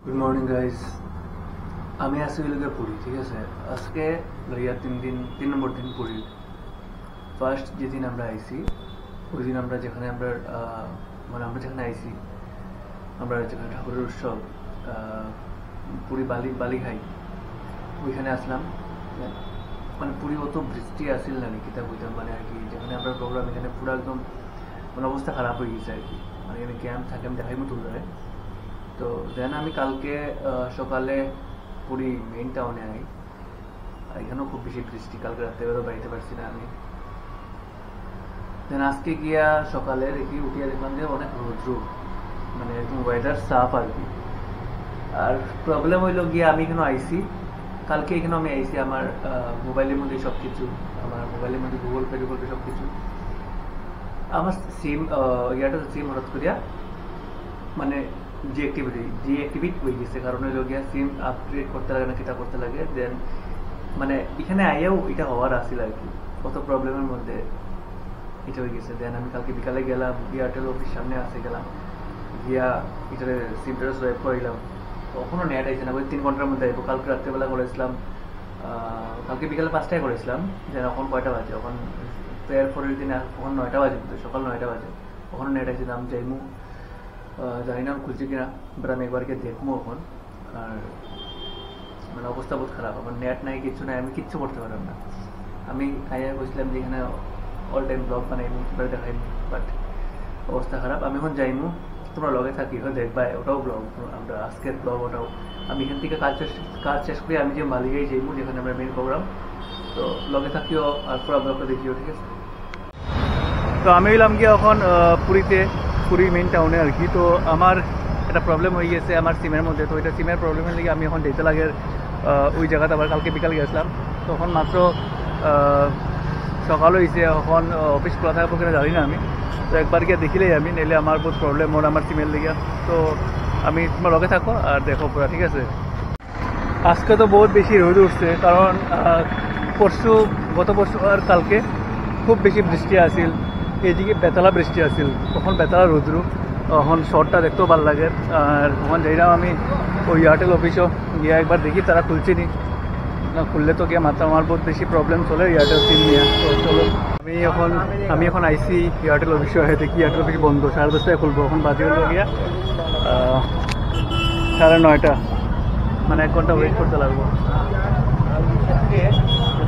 Good morning guys. আমি আছি ওইদিকে পুরী, ঠিক আছে। আজকে লইয়া তিন নম্বর দিন পুরী। ফার্স্ট যেদিন আমরা আইসি ওই দিন আমরা যেখানে আমরা যেখানে আইসি, আমরা যেখানে ঠাকুরের উৎসব পুরী বালিঘাই ওইখানে আসলাম। মানে পুরী অত বৃষ্টি আসিল না কিতা বইতাম, মানে আর কি যেখানে আমরা প্রোগ্রাম এখানে পুরো একদম মানে অবস্থা খারাপ হয়ে গেছে আর কি। মানে এখানে ক্যাম্প থাকে, আমি দেখাই মতো যায়। তো দেন আমি কালকে সকালে পুরী মেইন টাউনে আই, এখানেও খুব বেশি বৃষ্টি, কালকে রাত্রেবেলাও বাড়িতে পারছি না আমি। দেন আজকে গিয়া সকালে দেখি উঠিয়া দেখলাম যে অনেক রৌদ্র, মানে একদম ওয়েদার সাফ আর কি। আর প্রবলেম হইলো গিয়া আমি এখানে আইসি, কালকে এখানে আমি আইসি আমার মোবাইলের মধ্যে সব কিছু, আমার মোবাইলের মধ্যে গুগল পে সব কিছু, আমার সিম ইয়াটা সিম হঠাৎ করিয়া মানে ডিঅ্যাক্টিভেট হয়ে গেছে। কারণ হইল গিয়া সিম আপগ্রেড করতে লাগে না, কিতা করতে লাগে। দেন মানে এখানে আইয়াও এটা হওয়ার আসিল আর কি, কত প্রবলেমের মধ্যে এটা হয়ে গেছে। দেন আমি কালকে বিকালে গেলাম, এয়ারটেল অফিস সামনে আসে গেলাম, গিয়া এটার সিমটা সোয়াইপ করিলাম, কখনো নেট আইছে না, ওই 3 ঘন্টার মধ্যে আইব। কালকে রাত্রেবেলা করেছিলাম, কালকে বিকালে 5টায় করেছিলাম। দেন এখন কয়টা বাজে, এখন পরের দিন এখন 9টা বাজে, সকাল 9টা বাজে, কখনো নেট আইছে না। আমি যাইমু, জানি না খুলছে কিনা, বাট আমি একবারকে দেখবো এখন। আর মানে অবস্থা বহুত খারাপ, আমার নেট নাই, কিছু নাই, আমি কিচ্ছু করতে পারলাম না। আমি আইয়া বলছিলাম যে এখানে অল টাইম ব্লগ বানাইমু, এবার দেখাইমু, বাট অবস্থা খারাপ। আমি এখন যাইমু, তোমরা লগে থাকি, দেখবা ওটাও ব্লগ, আমরা আজকের ব্লগ ওটাও। আমি এখান থেকে কাজ শেষ করি আমি যে মালিগাই যাইমু, যেখানে আমরা মেন প্রোগ্রাম, তো লগে থাকিও আর পুরো ব্লগটা দেখিও, ঠিক আছে। তো আমি এলাম গিয়ে এখন পুরী মেইন টাউনে আর কি। তো আমার একটা প্রবলেম হয়ে গেছে আমার সিমের মধ্যে, তো এটা সিমের প্রবলেমের লিগে আমি এখন যেতে লাগে ওই জায়গাতে। আবার কালকে বিকালে গেছিলাম, তখন মাত্র সকাল হয়েছে, এখন অফিস খোলা থাকবো কিনা জানি না আমি। তো একবার গিয়ে দেখিলেই আমি, নিলে আমার বহুত প্রবলেম ওর আমার সিমের লিগে। তো আমি তোমার লগে থাকো আর দেখো পুরা, ঠিক আছে। আজকে তো বহুত বেশি রোদ উঠছে, কারণ গত পরশু আর কালকে খুব বেশি বৃষ্টি আসিল, এইদিকে বেতালা বৃষ্টি আসিল, তখন বেতালা রোদ্রু, এখন শর্টটা দেখতেও ভালো লাগে। আর তখন যাইলাম আমি ওই এয়ারটেল অফিসও গিয়া একবার দেখি তারা খুলছে নি, না খুললে তো গিয়া মাত্র আমার বহুত বেশি প্রবলেম চলে এয়ারটেল সিম নিয়ে। তো চলো আমি এখন আইসি এয়ারটেল অফিসে, দেখি এয়ারটেল অফিস বন্ধ, 10:30টায় খুলবো। এখন বাজে হলো গিয়া 9:30, মানে 1 ঘন্টা ওয়েট করতে লাগবো।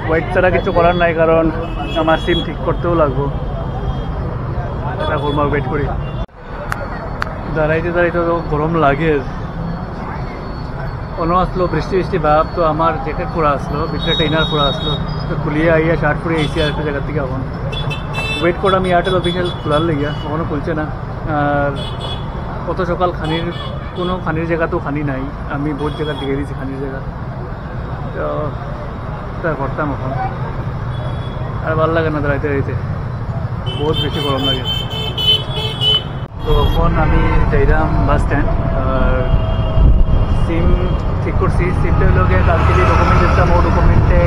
ওয়েট ছাড়া কিছু করার নাই, কারণ আমার সিম ঠিক করতেও লাগবো। এটা করবো, ওয়েট করি। দাঁড়াইতে তো গরম লাগে। অন্য আসলো বৃষ্টি ভাব, তো আমার জ্যাকেট পরা আসলো, ভিতরে ট্রেনার পরা আসলো, তো খুলিয়ে আইয়া শার্ট পরে এসি আর একটা জায়গার থেকে। এখন ওয়েট করে আমি এয়ারটেল অফিসিয়াল খোলার লেগিয়া, কখনো খুলছে না। আর কত সকাল কোনো খানির জায়গাতেও খানি নাই, আমি বহুত জায়গা দেখে দিয়েছি খানির জায়গা, তো তা করতাম এখন। আর ভালো লাগে না দাঁড়াইতে, বহুত বেশি গরম লাগে। তো এখন আমি যাইলাম বাস স্ট্যান্ড, আর সিম ঠিক করছি। সিমটা হলো গিয়ে কালকে যে ডকুমেন্ট দিতাম, ও ডকুমেন্টে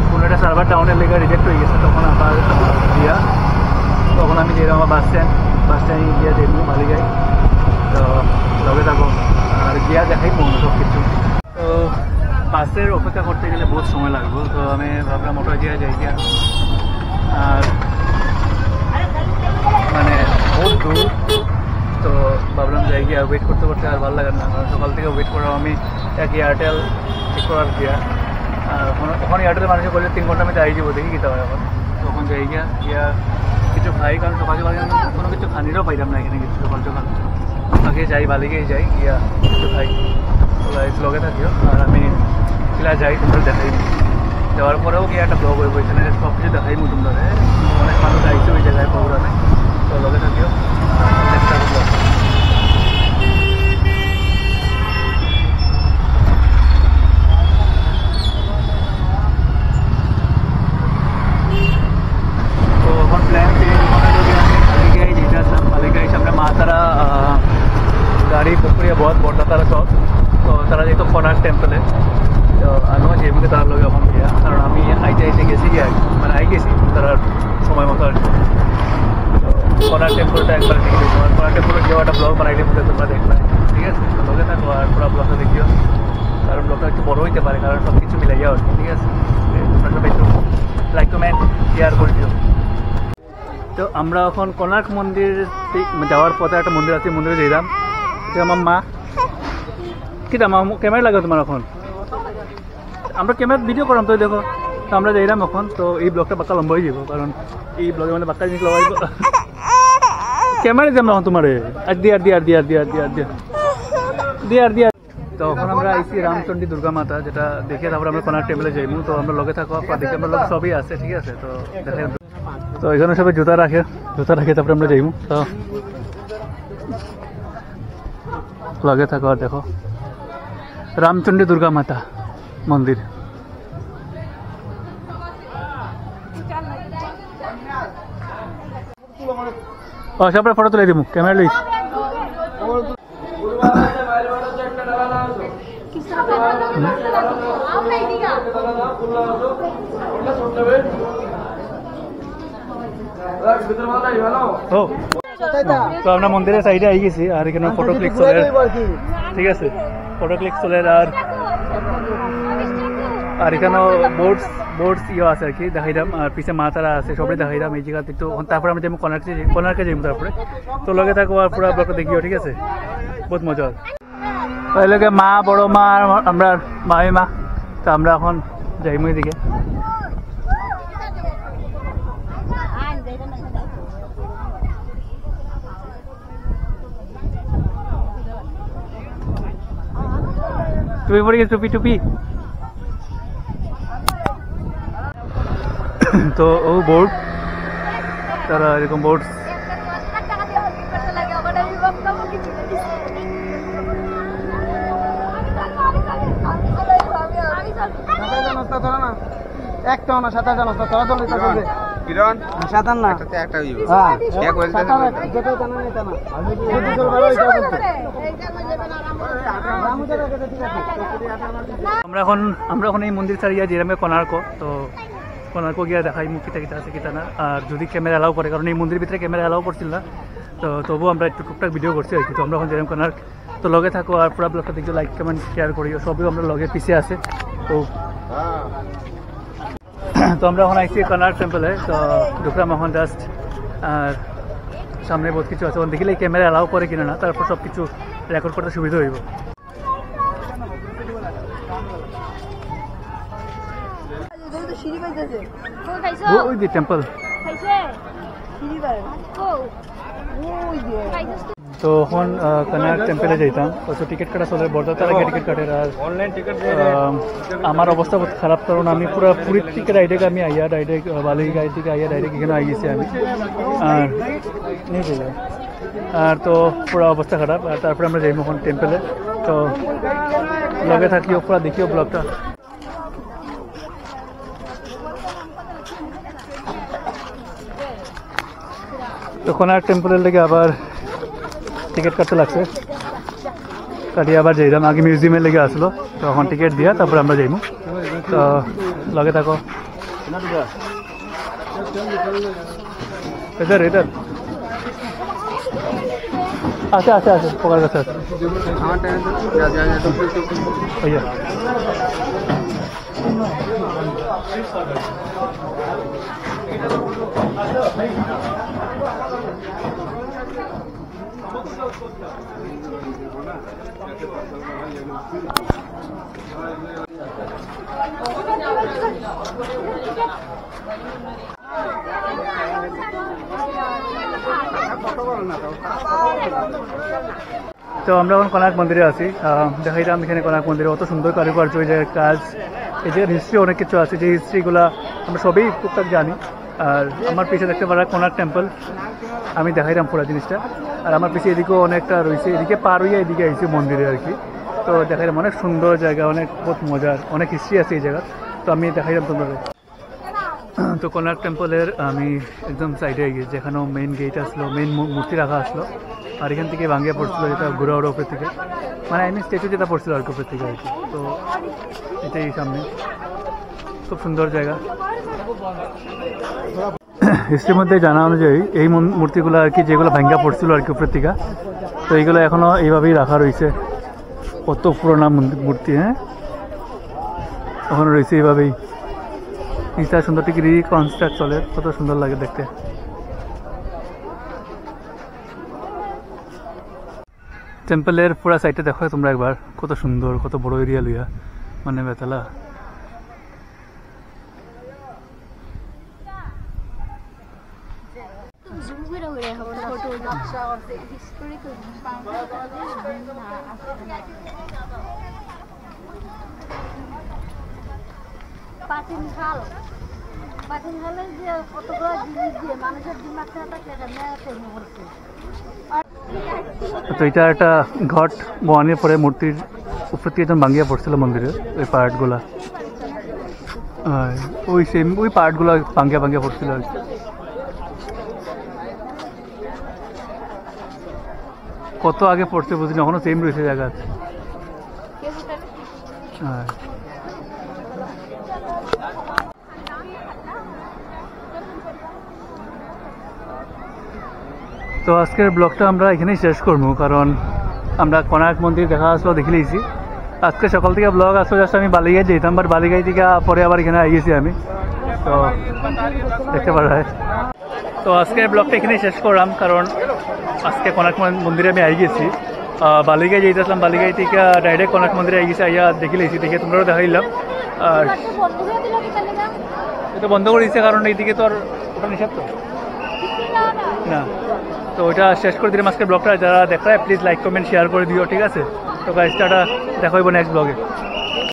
কোনো একটা সার্ভার ডাউনের লেগে রিজেক্ট হয়ে গেছে, তখন আবার দিয়া তখন আমি যাইলাম আমার বাস স্ট্যান্ড গিয়া দেখবো মালিগাই। তো লগে থাকো আর গিয়া দেখাই সব কিছু। তো বাসের অপেক্ষা করতে গেলে বহুত সময় লাগবে, তো আমি ভাবলাম মোটর দিয়ে যাই গিয়া। আর মানে বহুত দূর, তো ভাবলাম যাই গিয়া, ওয়েট করতে আর ভালো লাগে না, কারণ সকাল থেকে ওয়েট করা। আমি এক এয়ারটেল ঠিক করার গিয়া, আর ওখানে এয়ারটেল মানুষের বলে 3 ঘন্টা আমি যাই যাবো, দেখি কী হয় এখন। তখন যাই গিয়া কিছু খাই, কারণ সকাল কোনো কিছু খানিরও পাইলাম না এখানে, কিছু সকাল আগে যাই বালিগেই যাই গিয়া কিছু খাই। লগে থাকিও, আর আমি কিলা যাই তোমরা দেখাই। যাওয়ার পরেও গিয়ে একটা ব্লগ হয়ে এখানে সব কিছু দেখাই তোমরা, অনেক মানুষ আইছে ওই জায়গায় প্রোগ্রামে, তো লগে থাকিও। তো এখন প্ল্যান মালিগাই যেতে আসলাম, মালিগাই সামনে মা তারা গাড়ি পুকুরিয়া বহুত বড় তারা সব, তো তারা যেত কোনার টেম্পলে। তো আমিও যেমনি তার লগে এখন গিয়া, কারণ আমি আইতে গেছি গিয়া, মানে গেছি তারা সময় মতো আর কি। কোনার টেম্পলটা একবার দেখে দিই, কোনার টেম্পলে গিয়ে একটা ব্লগ বানাইলে তোমরা দেখবে, ঠিক আছে। লগে থাকো আর পুরো ব্লগ বড় হইতে পারে, কারণ সব কিছু মিলাইয়া আর কি। ঠিক আছে, তোমরা সবাই একটু লাইক কমেন্ট শেয়ার করে দিও। তো আমরা এখন কোণার্ক মন্দির যাওয়ার পথে একটা মন্দির আছে, মন্দিরে যাইলাম। এটা আমার মা কি আমার ক্যামেরা লাগে তোমার এখন, আমরা ক্যামেরা ভিডিও করলাম তো দেখো। তো আমরা যাইলাম এখন। তো এই ব্লগটা বাক্কা লম্বা হয়ে যাব, কারণ এই ব্লগের মধ্যে বাক্কা জিনিস লগাইব। ক্যামেরা যাম এখন তোমার আর দিয়া। তো এখন আমরা আইসি রামচন্ডী দুর্গা মাতা, যেটা দেখে তারপরে আমরা কোণার্ক টেম্পলে যাইমু। তো আমরা লগে থাকো, দেখি আমরা লোক সবই আছে। ঠিক আছে, তো দেখে তো এখানে সবাই জুতা রাখে তারপরে আমরা যাইমু। তো লগে থাকো আর দেখো রামচন্ডী দুর্গা মাতা মন্দির। সবাই ফটো তুলে দিব, ক্যামেরা লই। তো আমরা মন্দিরের সাইডে আই গেছি, আর এখানে ফটো ক্লিক চলে। ঠিক আছে, ফটো ক্লিক চলে। আর এখানেও বোর্ডস আছে আর কি, দেখাইলাম। আর পিছে মা তারা আছে, সবাই দেখাইলাম এই জায়গাতে। তো তারপরে আমরা যাবো কোণার্কে যাবো তারপরে। তো লগে থাকবো আর পুরো ব্লগটা দেখিও। ঠিক আছে, বহুত মজা হয়। ওই লগে মা, বড় মা, আমরা মামি মা। তো আমরা এখন যাইমু এদিকে। টুপি পরে গেছে, টুপি। তো ও বোর্ড, তারা এরকম বোর্ড। আমরা এখন এই মন্দির ছাড়িয়া যেরামে কোণার্ক। তো কোণার্ক গিয়া দেখাই মুখ কিতা আছে কিতা না। আর যদি ক্যামেরা অ্যালাউ করে, কারণ এই মন্দির ভিতরে ক্যামেরা অ্যালাউ করছিল না। তো তবুও আমরা একটু টুকটাক ভিডিও করছি আর কি। তো আমরা এখন যেরাম কোণার্ক। তো লগে থাকো আর পুরো ব্লগটা দেখো, লাইক কমেন্ট শেয়ার করিও। সবই আমরা লগে পিছিয়ে আছে। তো আমরা এখন আইসি কোণার্ক টেম্পলে। তো ঢুকলাম এখন জাস্ট। আর সামনে বহুত কিছু আছে, দেখিলে ক্যামেরা অ্যালাউ করে কিনা না, তারপর সব কিছু রেকর্ড করতে সুবিধা হইব। ওই যে টেম্পল। তো এখন কোণার্ক টেম্পলে যাইতাম। তো টিকিট কাটা চলে, বর্দাতার আগে টিকিট কাটে। আর অনলাইন টিকিট আমার অবস্থা বহুত খারাপ, কারণ আমি পুরো পুরীর থেকে ডাইরেক্ট আমি আইয়া ডাইরেক্ট বালুরঘাট থেকে আইয়া ডাইরেক্ট এখানে আই গেছি আমি। আর তো পুরো অবস্থা খারাপ। আর তারপরে আমরা যাইব এখন টেম্পলে। তো লগে থাকিও, পুরো দেখিও ব্লগটা। তো কোণার্ক টেম্পলের লেগে আবার টিকিট কাটতে লাগছে, কাটিয়ে আবার যাইলাম। আগে মিউজিয়ামের লেগে আসলো, তো এখন টিকিট দিয়া তারপরে আমরা যাইমু। তো লগে থাকো। এটার আছে পোকার কাছে আছে। তো আমরা এখন কোণার্ক মন্দিরে আছি। দেখাইলাম এখানে কোণার্ক মন্দিরে অত সুন্দর কারুকার্য, এই জায়গার কাজ, এই জায়গার হিস্ট্রি অনেক কিছু আছে, যে হিস্ট্রিগুলো আমরা সবই টুকটাক জানি। আর আমার পিছিয়ে দেখতে পারা কোণার্ক টেম্পল, আমি দেখাইলাম পুরো জিনিসটা। আর আমার পিছিয়ে এদিকেও অনেকটা রয়েছে, এদিকে পার হইয়া এদিকে আইছি মন্দিরে আর কি। তো দেখাইলাম অনেক সুন্দর জায়গা, অনেক বহুত মজার, অনেক হিস্ট্রি আছে এই জায়গা। তো আমি দেখাইলাম তোমাদের। তো কোণার্ক টেম্পলের আমি একদম সাইডে গিয়েছি, যেখানেও মেইন গেট আসলো, মেইন মূর্তি রাখা আসলো। আর এখান থেকে ভাঙিয়ে পড়ছিল, যেটা ঘোড়াওয়ার উপর থেকে, মানে আই মিন স্ট্যাচু যেটা পড়ছিল আর কি উপর থেকে আর কি। তো এটাই সামনে, খুব সুন্দর জায়গা। হিস্ট্রির মধ্যে জানা অনুযায়ী এই মূর্তিগুলো আর কি, যেগুলো ভাঙ্গা পড়ছিল আর কি উপর থেকে, তো এইগুলো এখনও এইভাবেই রাখা রয়েছে। কত পুরোনো মূর্তি। হ্যাঁ, ওখানে রয়েছে এইভাবেই নিচটা সুন্দর থেকে রিকনস্ট্রাক্ট চলে, কত সুন্দর লাগে দেখতে। টেম্পলের পুরা সাইডটা দেখো তোমরা একবার, কত সুন্দর, কত বড় এরিয়া লইয়া মানে বেতালা। তো এটা একটা ঘট বহানোর পরে মূর্তির উপর থেকে একজন ভাঙ্গিয়া পড়ছিল মন্দিরের ওই পার্টগুলা, ওই সেম ওই পার্টগুলো ভাঙ্গিয়া ভাঙ্গিয়া পড়ছিল আর কি। কত আগে পড়ছে বুঝিনি, এখনো সেম রয়েছে জায়গা। হ্যাঁ, তো আজকের ব্লগটা আমরা এখানেই শেষ করবো, কারণ আমরা কোণার্ক মন্দির দেখা আসলো দেখে নিয়েছি। আজকে সকাল থেকে ব্লগ আসলো জাস্ট আমি বালিগাই যেতাম, বাট বালিগাই থেকে পরে আবার এখানে আই গেছি আমি, তো দেখতে পারা হয়। তো আজকের ব্লগটা এখানেই শেষ করলাম, কারণ আজকে কোণার্ক মন্দিরে আমি আই গেছি। বালিগাই যেতেছিলাম, বালিগাই থেকে ডাইরেক্ট কোণার্ক মন্দিরে আই গেছি, আইয়া দেখে নিয়েছি, দেখে তোমরাও দেখাইলাম। আর এটা বন্ধ করে দিচ্ছে কারণ এইদিকে তো আর ওটা নিষেধ তো না, তো ওইটা শেষ করে দিলাম আজকের ব্লগটা। যারা দেখা প্লিজ লাইক কমেন্ট শেয়ার করে দিও, ঠিক আছে? তো গাইজ টাটা, দেখা হইব নেক্সট ব্লগে।